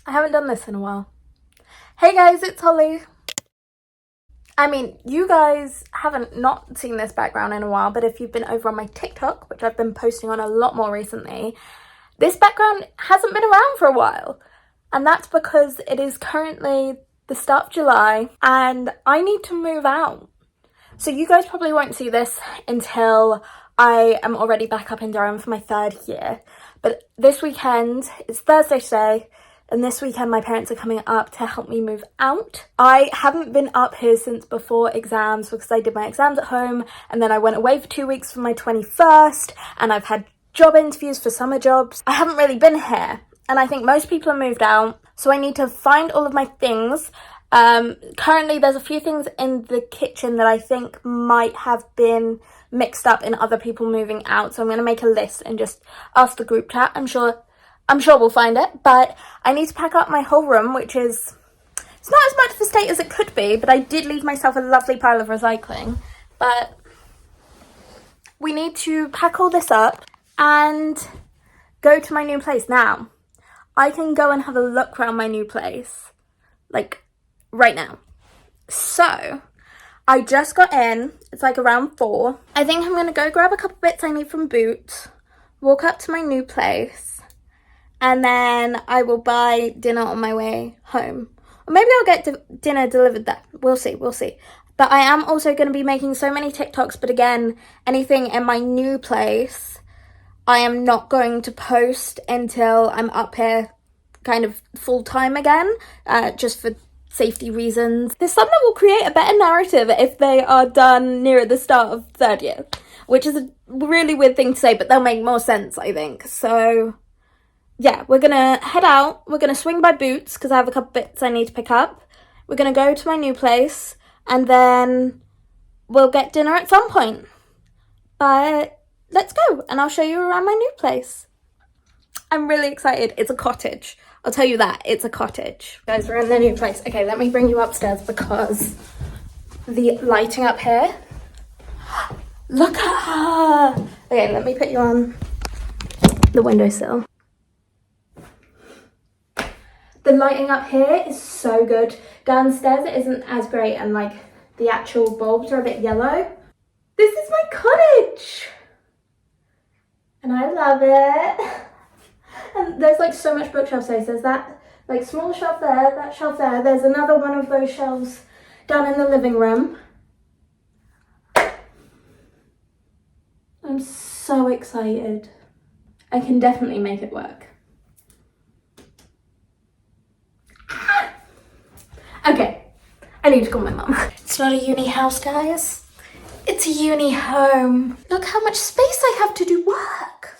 I haven't done this in a while. Hey guys, it's Holly. I mean, you guys haven't not seen this background in a while, but if you've been over on my TikTok, which I've been posting on a lot more recently, this background hasn't been around for a while. And that's because it is currently the start of July and I need to move out. So you guys probably won't see this until I am already back up in Durham for my 3rd year. But this weekend, it's Thursday today, and this weekend my parents are coming up to help me move out. I haven't been up here since before exams because I did my exams at home and then I went away for 2 weeks for my 21st and I've had job interviews for summer jobs. I haven't really been here and I think most people have moved out, so I need to find all of my things. Currently there's a few things in the kitchen that I think might have been mixed up in other people moving out, so I'm going to make a list and just ask the group chat. I'm sure we'll find it, but I need to pack up my whole room, which is, it's not as much of a state as it could be, but I did leave myself a lovely pile of recycling. But we need to pack all this up and go to my new place. Now, I can go and have a look around my new place, like, right now. So, I just got in, it's like around 4. I think I'm going to go grab a couple bits I need from Boots, walk up to my new place, and then I will buy dinner on my way home. Or maybe I'll get dinner delivered there. We'll see. But I am also going to be making so many TikToks, but again, anything in my new place, I am not going to post until I'm up here kind of full time again, just for safety reasons. There's some that will create a better narrative if they are done near the start of 3rd year, which is a really weird thing to say, but they'll make more sense, I think. So yeah, we're gonna head out. We're gonna swing by Boots because I have a couple bits I need to pick up. We're gonna go to my new place and then we'll get dinner at some point. But let's go and I'll show you around my new place. I'm really excited. It's a cottage. I'll tell you that, it's a cottage. Guys, we're in the new place. Okay, let me bring you upstairs because the lighting up here. Look at her. Okay, let me put you on the windowsill. The lighting up here is so good. Downstairs it isn't as great and like the actual bulbs are a bit yellow. This is my cottage. And I love it. And there's like so much bookshelf space. There's that like small shelf there, that shelf there. There's another one of those shelves down in the living room. I'm so excited. I can definitely make it work. Okay, I need to call my mum. It's not a uni house, guys. It's a uni home. Look how much space I have to do work.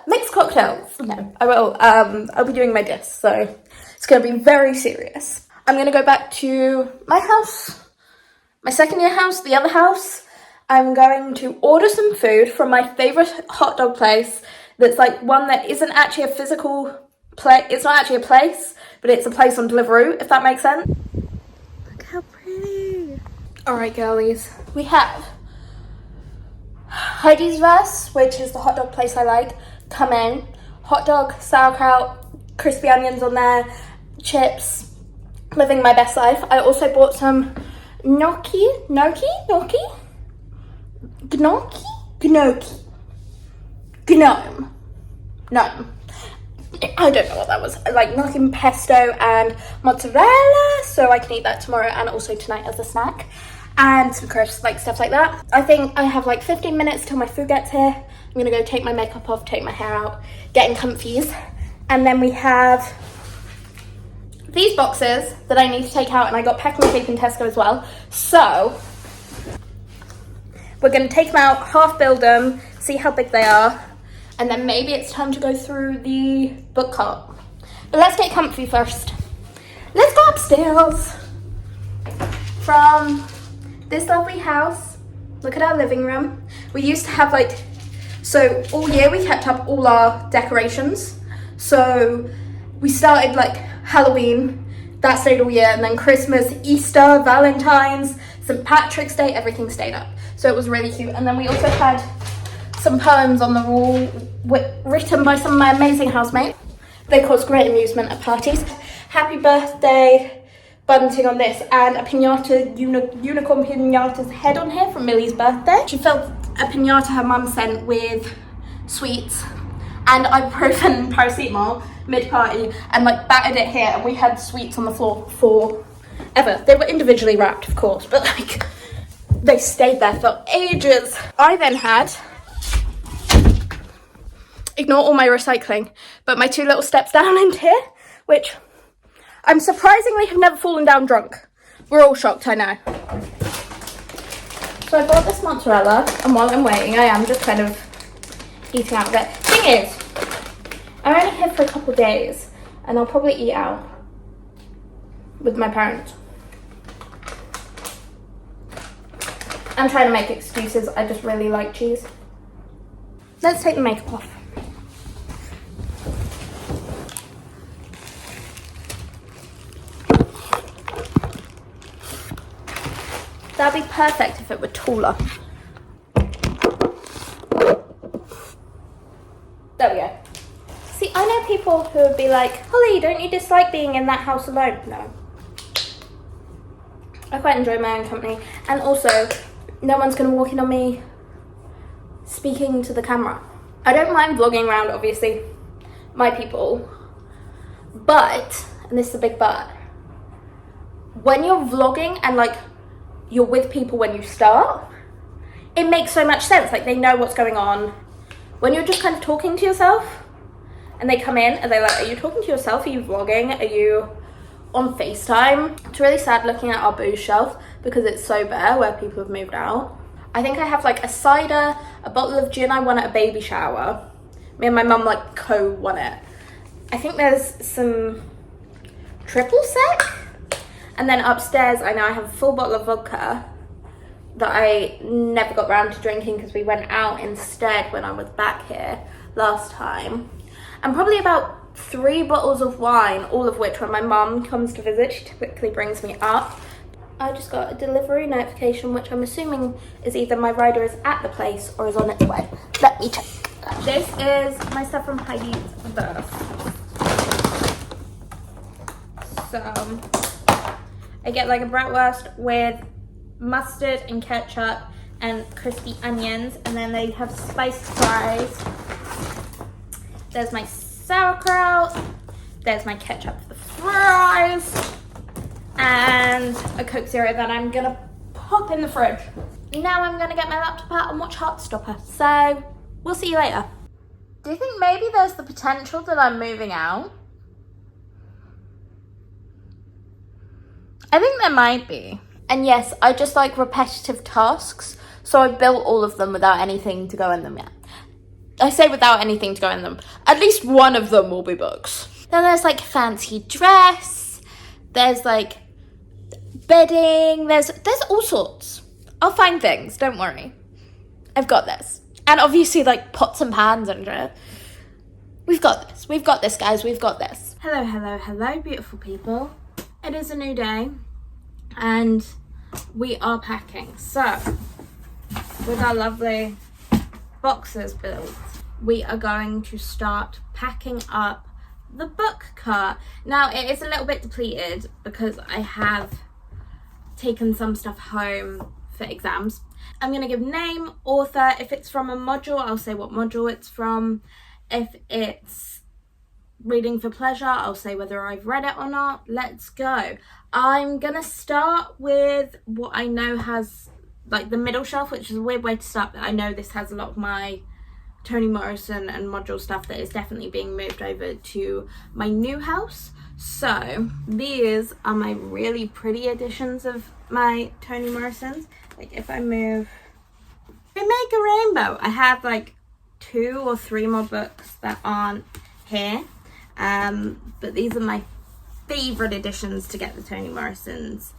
Mixed cocktails. No, I will. I'll be doing my disc, so it's going to be very serious. I'm going to go back to my house, my 2nd year house, the other house. I'm going to order some food from my favourite hot dog place that's like one that isn't actually a physical place. It's not actually a place, but it's a place on Deliveroo, if that makes sense. Look how pretty. All right, girlies. We have Heidi's Verse, which is the hot dog place I like. Come in. Hot dog, sauerkraut, crispy onions on there, chips. Living my best life. I also bought some gnocchi. I don't know what that was. Like gnocchi pesto and mozzarella, so I can eat that tomorrow and also tonight as a snack. And some crisps, like stuff like that. I think I have like 15 minutes till my food gets here. I'm gonna go take my makeup off, take my hair out, get in comfies. And then we have these boxes that I need to take out, and I got packing tape in Tesco as well. So we're gonna take them out, half build them, see how big they are, and then maybe it's time to go through the book cart. But let's get comfy first. Let's go upstairs. From this lovely house, look at our living room. We used to have like, so all year we kept up all our decorations. So we started like Halloween, that stayed all year, and then Christmas, Easter, Valentine's, St. Patrick's Day, everything stayed up. So it was really cute. And then we also had some poems on the wall written by some of my amazing housemates. They cause great amusement at parties. Happy birthday bunting on this, and a pinata, unicorn pinata's head on here from Millie's birthday. She filled a pinata her mum sent with sweets and ibuprofen and paracetamol mid-party, and like battered it here, and we had sweets on the floor forever. They were individually wrapped, of course, but like they stayed there for ages. I then had, ignore all my recycling, but my 2 little steps down into here, which I'm surprisingly have never fallen down drunk. We're all shocked, I know. So I bought this mozzarella, and while I'm waiting, I am just kind of eating out of it. Thing is, I'm only here for a couple days, and I'll probably eat out with my parents. I'm trying to make excuses, I just really like cheese. Let's take the makeup off. That'd be perfect if it were taller. There we go. See, I know people who would be like, Holly, don't you dislike being in that house alone? No. I quite enjoy my own company. And also, no one's going to walk in on me speaking to the camera. I don't mind vlogging around, obviously, my people. But, and this is a big but, when you're vlogging and like you're with people when you start, it makes so much sense. Like they know what's going on. When you're just kind of talking to yourself and they come in and they're like, are you talking to yourself? Are you vlogging? Are you on FaceTime? It's really sad looking at our booze shelf because it's so bare where people have moved out. I think I have like a cider, a bottle of gin I won at a baby shower. Me and my mum like co-won it. I think there's some triple sec. And then upstairs, I know I have a full bottle of vodka that I never got round to drinking because we went out instead when I was back here last time. And probably about 3 bottles of wine, all of which when my mum comes to visit, she typically brings me up. I just got a delivery notification, which I'm assuming is either my rider is at the place or is on its way. Let me check. This is my stuff from Heidi's birth. So I get like a bratwurst with mustard and ketchup and crispy onions, and then they have spiced fries. There's my sauerkraut, there's my ketchup for the fries, and a Coke Zero that I'm gonna pop in the fridge. Now I'm gonna get my laptop out and watch Heartstopper, so we'll see you later. Do you think maybe there's the potential that I'm moving out? I think there might be. And yes, I just like repetitive tasks, so I built all of them without anything to go in them yet. I say without anything to go in them. At least one of them will be books. Then there's like fancy dress, there's like bedding, there's all sorts. I'll find things, don't worry. I've got this. And obviously like pots and pans and shit. We've got this guys, we've got this. Hello, beautiful people. It is a new day and we are packing. So, with our lovely boxes built, we are going to start packing up the book cart. Now, it is a little bit depleted because I have taken some stuff home for exams. I'm going to give name, author. If it's from a module, I'll say what module it's from. If it's reading for pleasure, I'll say whether I've read it or not. Let's go. I'm gonna start with what I know has like the middle shelf, which is a weird way to start, but I know this has a lot of my Toni Morrison and module stuff that is definitely being moved over to my new house. So these are my really pretty editions of my Toni Morrisons. Like if I move, we make a rainbow. I have like 2 or 3 more books that aren't here. But these are my favourite editions to get the Toni Morrisons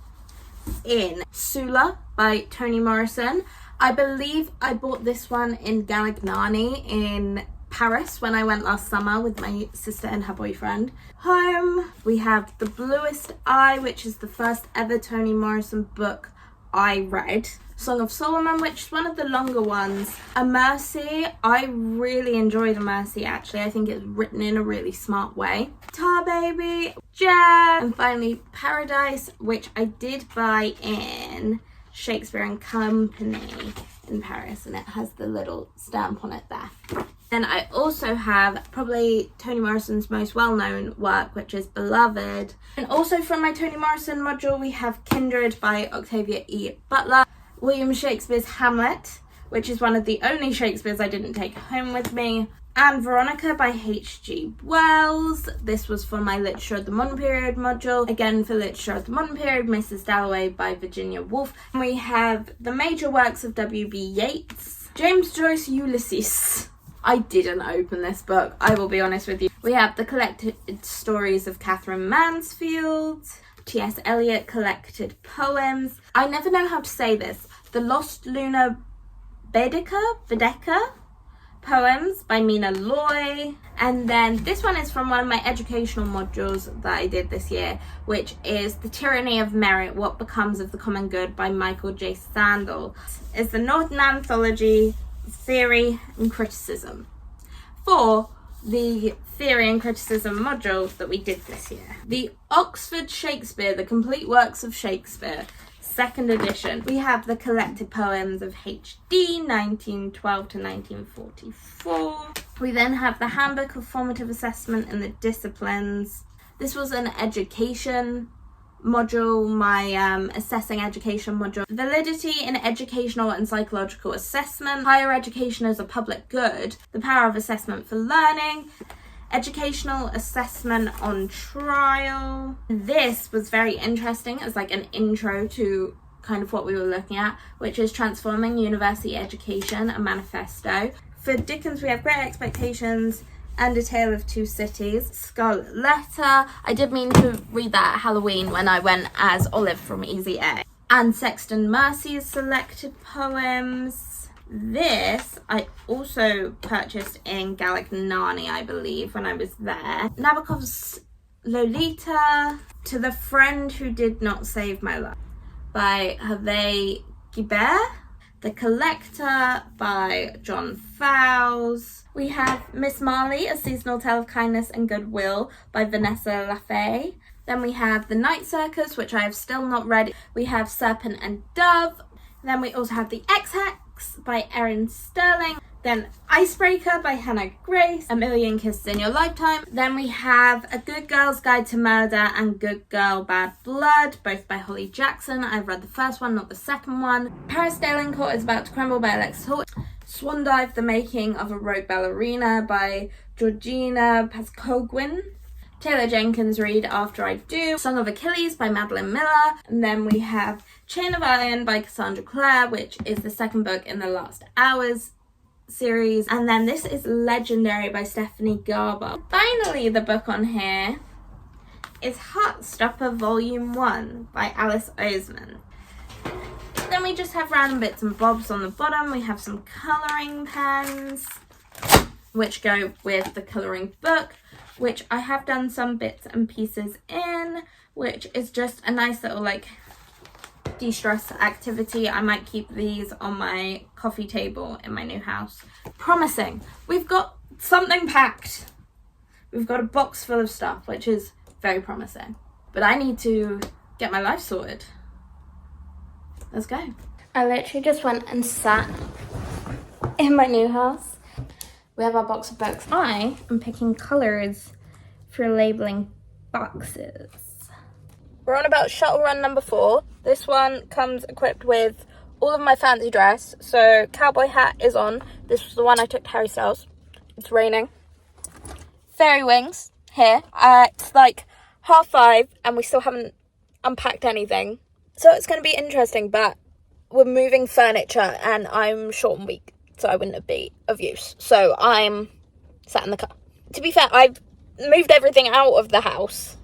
in. Sula by Toni Morrison. I believe I bought this one in Galignani in Paris when I went last summer with my sister and her boyfriend. Home, we have The Bluest Eye, which is the first ever Toni Morrison book I read. Song of Solomon, which is one of the longer ones. A Mercy, I really enjoy The Mercy actually. I think it's written in a really smart way. Tar Baby, Jazz, and finally Paradise, which I did buy in Shakespeare and Company in Paris, and it has the little stamp on it there. Then I also have probably Toni Morrison's most well-known work, which is Beloved. And also from my Toni Morrison module, we have Kindred by Octavia E. Butler, William Shakespeare's Hamlet, which is one of the only Shakespeares I didn't take home with me, and Veronica by H.G. Wells. This was for my Literature of the Modern Period module. Again, for Literature of the Modern Period, Mrs. Dalloway by Virginia Woolf. And we have the major works of W.B. Yeats, James Joyce, Ulysses. I didn't open this book, I will be honest with you. We have the collected stories of Catherine Mansfield, T.S. Eliot collected poems. I never know how to say this. The Lost Lunar Baedeker poems by Mina Loy. And then this one is from one of my educational modules that I did this year, which is The Tyranny of Merit, What Becomes of the Common Good by Michael J. Sandel. It's the Northern Anthology, Theory and Criticism for the Theory and Criticism module that we did this year. The Oxford Shakespeare, The Complete Works of Shakespeare, 2nd edition. We have the collected poems of H.D. 1912 to 1944. We then have the Handbook of Formative Assessment in the Disciplines. This was an education module, my assessing education module. Validity in educational and psychological assessment, higher education as a public good, the power of assessment for learning, educational assessment on trial. This was very interesting as like an intro to kind of what we were looking at, which is Transforming University Education, a manifesto. For Dickens, we have Great Expectations and A Tale of Two Cities, Scarlet Letter. I did mean to read that at Halloween when I went as Olive from Easy A. And Sexton Mercy's selected poems. This I also purchased in Galignani, I believe, when I was there. Nabokov's Lolita, To the Friend Who Did Not Save My Life by Hervé Guibert. The Collector by John Fowles. We have Miss Marley, A Seasonal Tale of Kindness and Goodwill by Vanessa Lafay. Then we have The Night Circus, which I have still not read. We have Serpent and Dove. Then we also have The Ex-Hex by Erin Sterling. Then Icebreaker by Hannah Grace. A Million Kisses in Your Lifetime. Then we have A Good Girl's Guide to Murder and Good Girl Bad Blood, both by Holly Jackson. I've read the first one, not the second one. Paris Delacourt is About to Crumble by Alexis Hall. Swan Dive, The Making of a Rogue Ballerina by Georgina Pascogwin. Taylor Jenkins Reid, After I Do. Song of Achilles by Madeline Miller. And then we have Chain of Iron by Cassandra Clare, which is the second book in the Last Hours series. And then this is Legendary by Stephanie Garber. Finally, the book on here is Heartstopper Volume 1 by Alice Oseman. Then we just have random bits and bobs on the bottom. We have some colouring pens, which go with the colouring book, which I have done some bits and pieces in, which is just a nice little like de-stress activity. I might keep these on my coffee table in my new house. Promising. We've got something packed. We've got a box full of stuff, which is very promising. But I need to get my life sorted. Let's go. I literally just went and sat in my new house. We have our box of books. I am picking colours for labeling boxes. We're on about shuttle run number 4. This one comes equipped with all of my fancy dress. So cowboy hat is on. This was the one I took to Harry Styles. It's raining. Fairy wings here. It's like 5:30 and we still haven't unpacked anything. So it's going to be interesting, but we're moving furniture and I'm short and weak, so I wouldn't be of use. So I'm sat in the car. To be fair, I've moved everything out of the house.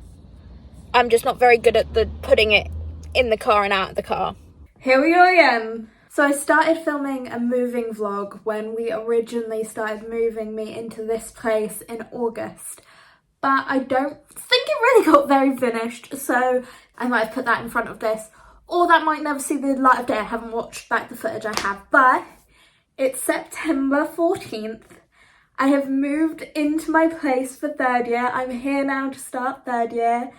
I'm just not very good at putting it in the car and out of the car. Here we go again. So I started filming a moving vlog when we originally started moving me into this place in August. But I don't think it really got very finished, so I might have put that in front of this. or that might never see the light of day. I haven't watched back the footage, I have, but it's September 14th. I have moved into my place for third year. I'm here now to start third year.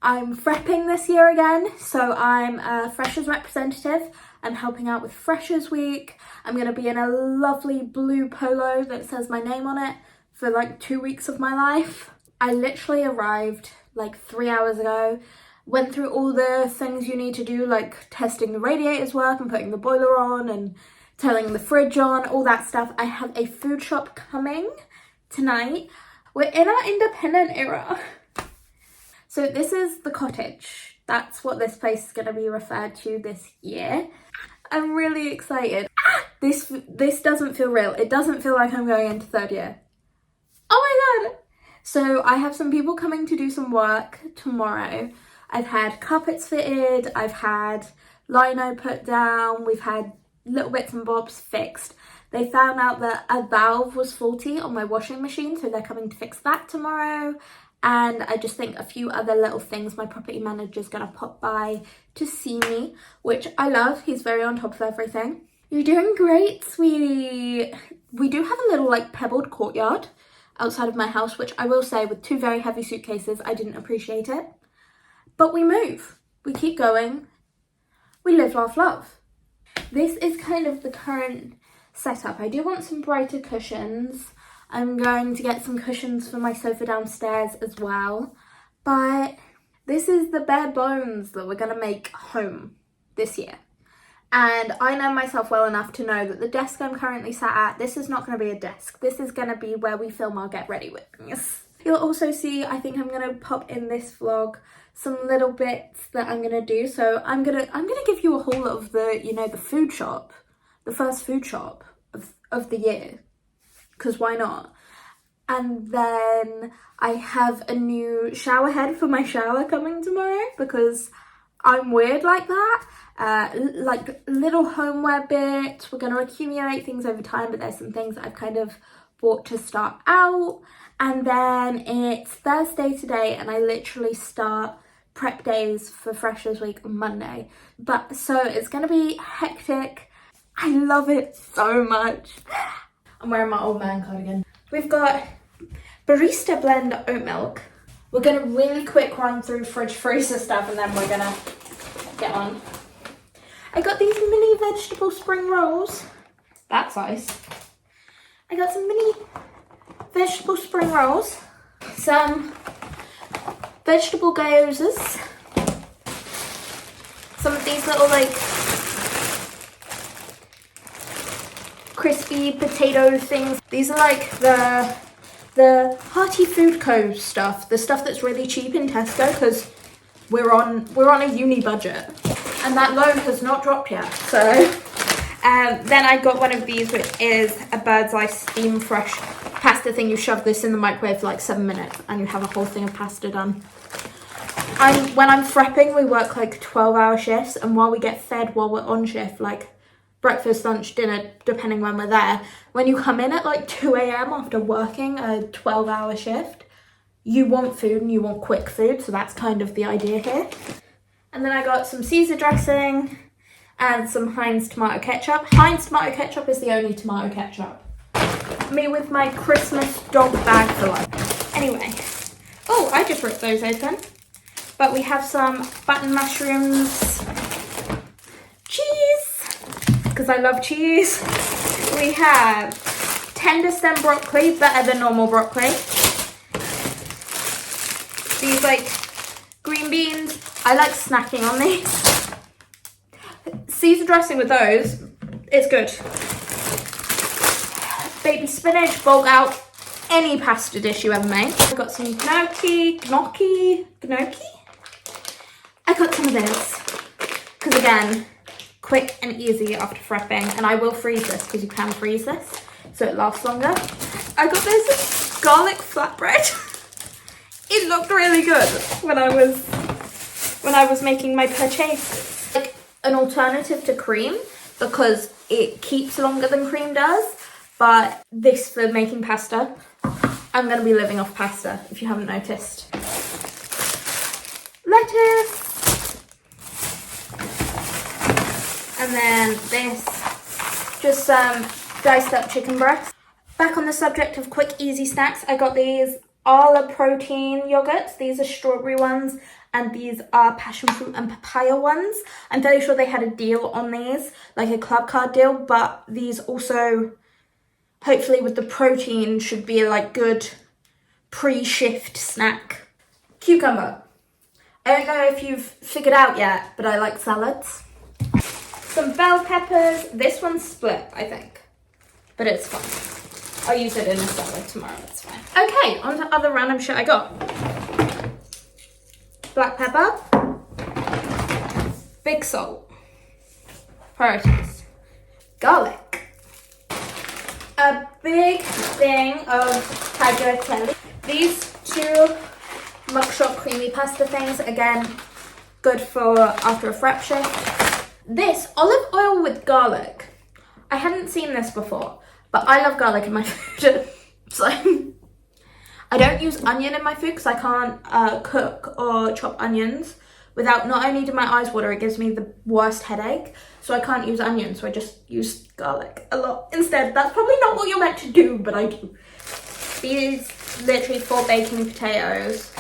I'm frepping this year again, so I'm a Freshers representative. I'm helping out with Freshers Week. I'm going to be in a lovely blue polo that says my name on it for like 2 weeks of my life. I literally arrived like 3 hours ago, went through all the things you need to do, like testing the radiators work and putting the boiler on and turning the fridge on, all that stuff. I have a food shop coming tonight. We're in our independent era. So this is the cottage. That's what this place is going to be referred to this year. I'm really excited. This doesn't feel real. It doesn't feel like I'm going into third year. Oh my god! So I have some people coming to do some work tomorrow. I've had carpets fitted, I've had lino put down, we've had little bits and bobs fixed. They found out that a valve was faulty on my washing machine, so they're coming to fix that tomorrow. And I just think a few other little things. My property manager's gonna pop by to see me, which I love. He's very on top of everything. You're doing great, sweetie. We do have a little like pebbled courtyard outside of my house, which I will say with 2 very heavy suitcases, I didn't appreciate it. But we move, we keep going, we live, laugh, love. This is kind of the current setup. I do want some brighter cushions. I'm going to get some cushions for my sofa downstairs as well. But this is the bare bones that we're going to make home this year. And I know myself well enough to know that the desk I'm currently sat at, this is not going to be a desk. This is going to be where we film our get ready with things. You'll also see, I think I'm going to pop in this vlog some little bits that I'm going to do. So I'm going to give you a haul of the, you know, the food shop, the first food shop of the year. Because why not? And then I have a new shower head for my shower coming tomorrow because I'm weird like that. Like little homeware bits. We're going to accumulate things over time, but there's some things that I've kind of bought to start out. And then it's Thursday today and I literally start prep days for Freshers Week on Monday. But so it's going to be hectic. I love it so much. I'm wearing my old man cardigan. We've got barista blend oat milk. We're going to really quick run through fridge freezer stuff and then we're going to get on. I got these mini vegetable spring rolls. That's nice. I got some mini vegetable spring rolls. Some vegetable gyozas. Some of these little like crispy potato things. These are like the Hearty Food Co stuff, the stuff that's really cheap in Tesco because we're on a uni budget and that loan has not dropped yet. So then I got one of these, which is a Bird's Eye steam fresh pasta thing. You shove this in the microwave for like 7 minutes and you have a whole thing of pasta done. When I'm frepping, we work like 12-hour shifts, and while we get fed while we're on shift, like breakfast, lunch, dinner, depending when we're there, when you come in at like 2 a.m. after working a 12-hour shift, you want food and you want quick food, so that's kind of the idea here. And then I got some Caesar dressing and some Heinz tomato ketchup. Heinz tomato ketchup is the only tomato ketchup. Me with my Christmas dog bag for life. Anyway, oh, I just ripped those open. But we have some button mushrooms, cheese, because I love cheese. We have tender stem broccoli, better than normal broccoli. These like green beans, I like snacking on these. Caesar dressing with those, it's good. Baby spinach, bulk out any pasta dish you ever make. I've got some gnocchi. I got some of this, because again, quick and easy after frepping, and I will freeze this because you can freeze this so it lasts longer. I got this garlic flatbread. It looked really good when I was making my purchase. Like an alternative to cream because it keeps longer than cream does, but this for making pasta. I'm going to be living off pasta if you haven't noticed. Lettuce. And then this, just some diced up chicken breast. Back on the subject of quick, easy snacks, I got these Arla protein yogurts. These are strawberry ones, and these are passion fruit and papaya ones. I'm fairly sure they had a deal on these, like a club card deal, but these also, hopefully with the protein, should be a like good pre-shift snack. Cucumber. I don't know if you've figured out yet, but I like salads. Some bell peppers. This one's split, I think, but it's fine. I'll use it in a salad tomorrow, it's fine. Okay, on to other random shit I got. Black pepper. Big salt. Priorities. Garlic. A big thing of tagliatelle. These two mugshot creamy pasta things, again, good for after a frap shift. This olive oil with garlic. I hadn't seen this before, but I love garlic in my food. So I don't use onion in my food because I can't cook or chop onions without, not only do my eyes water, it gives me the worst headache. So I can't use onion, so I just use garlic a lot instead. That's probably not what you're meant to do, but I do. These literally 4 baking potatoes.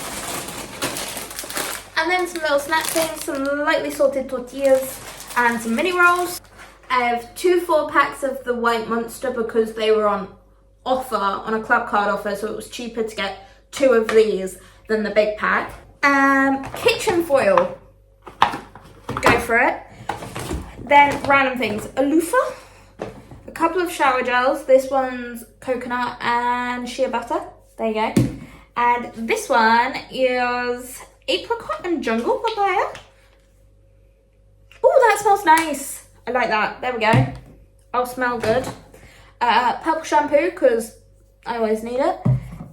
And then some little snack things, some lightly salted tortillas and some mini rolls. I have 2 4-packs of the White Monster because they were on offer, on a club card offer, so it was cheaper to get 2 of these than the big pack. Kitchen foil. Go for it. Then random things. A loofah. A couple of shower gels. This one's coconut and shea butter. There you go. And this one is apricot and jungle papaya. Oh, that smells nice. I like that. There we go. I'll smell good. Purple shampoo, because I always need it.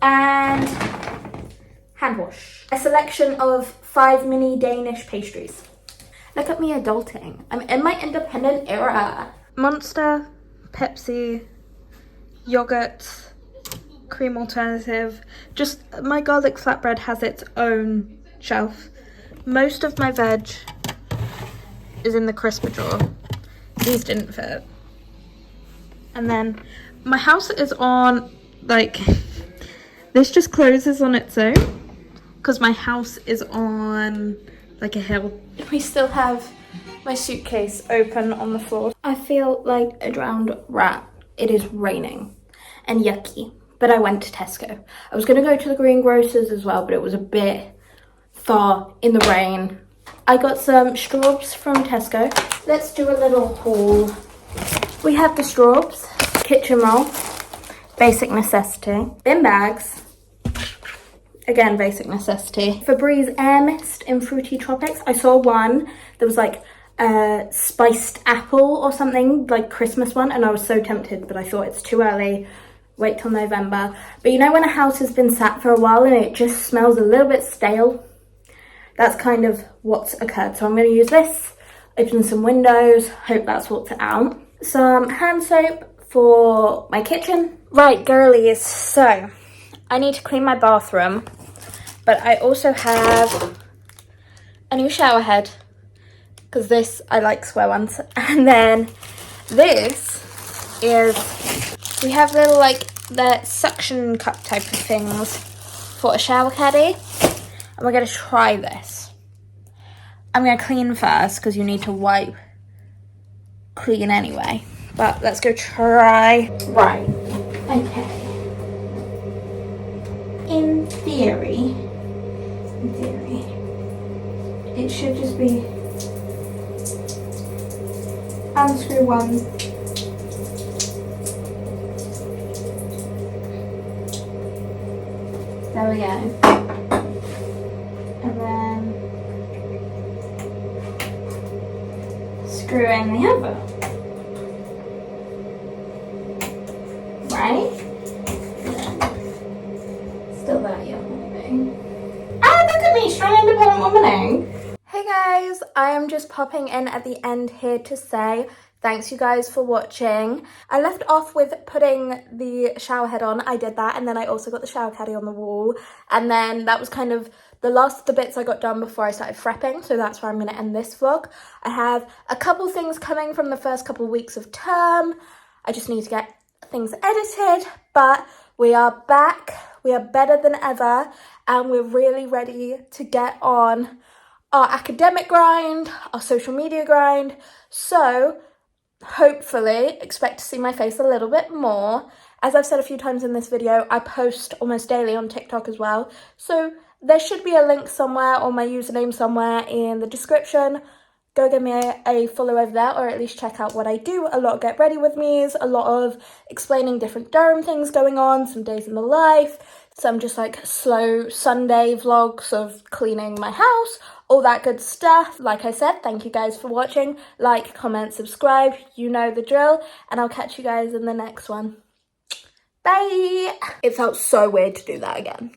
And hand wash. A selection of 5 mini Danish pastries. Look at me adulting. I'm in my independent era. Monster, Pepsi, yogurt, cream alternative. Just my garlic flatbread has its own shelf. Most of my veg is in the crisper drawer. These didn't fit. And then my house is on, like, this just closes on its own because my house is on like a hill. We still have my suitcase open on the floor. I feel like a drowned rat. It is raining and yucky, but I went to Tesco. I was gonna go to the greengrocers as well, but it was a bit far in the rain. I got some straws from Tesco. Let's do a little haul. We have the straws, kitchen roll, basic necessity, bin bags, again basic necessity, Febreze air mist in Fruity Tropics. I saw one that was like a spiced apple or something, like Christmas one, and I was so tempted, but I thought it's too early, wait till November. But you know when a house has been sat for a while and it just smells a little bit stale? That's kind of what's occurred. So I'm going to use this, open some windows, hope that sorts it out. Some hand soap for my kitchen. Right, girlies, so I need to clean my bathroom, but I also have a new shower head because this, I like square ones. And then this is, we have little like the suction cup type of things for a shower caddy. And we're going to try this. I'm going to clean first because you need to wipe clean anyway. But let's go try. Right. Okay. In theory, it should just be unscrew one. There we go. And then screw in the other. Right? Still that young. Ah, look at me, strong independent woman. Hey guys, I am just popping in at the end here to say Thanks you guys for watching. I left off with putting the shower head on. I did that, and then I also got the shower caddy on the wall, and then that was kind of the last of the bits I got done before I started prepping, so that's where I'm going to end this vlog. I have a couple things coming from the first couple weeks of term. I just need to get things edited, but we are back. We are better than ever, and we're really ready to get on our academic grind, our social media grind. So hopefully expect to see my face a little bit more. As I've said a few times in this video, I post almost daily on TikTok as well, so there should be a link somewhere or my username somewhere in the description. Go give me a follow over there, or at least check out what I do. A lot of get ready with me's, a lot of explaining different Durham things going on, some days in the life, some just like slow Sunday vlogs of cleaning my house, all that good stuff. Like I said, thank you guys for watching. Like, comment, subscribe, you know the drill, and I'll catch you guys in the next one. Bye! It felt so weird to do that again.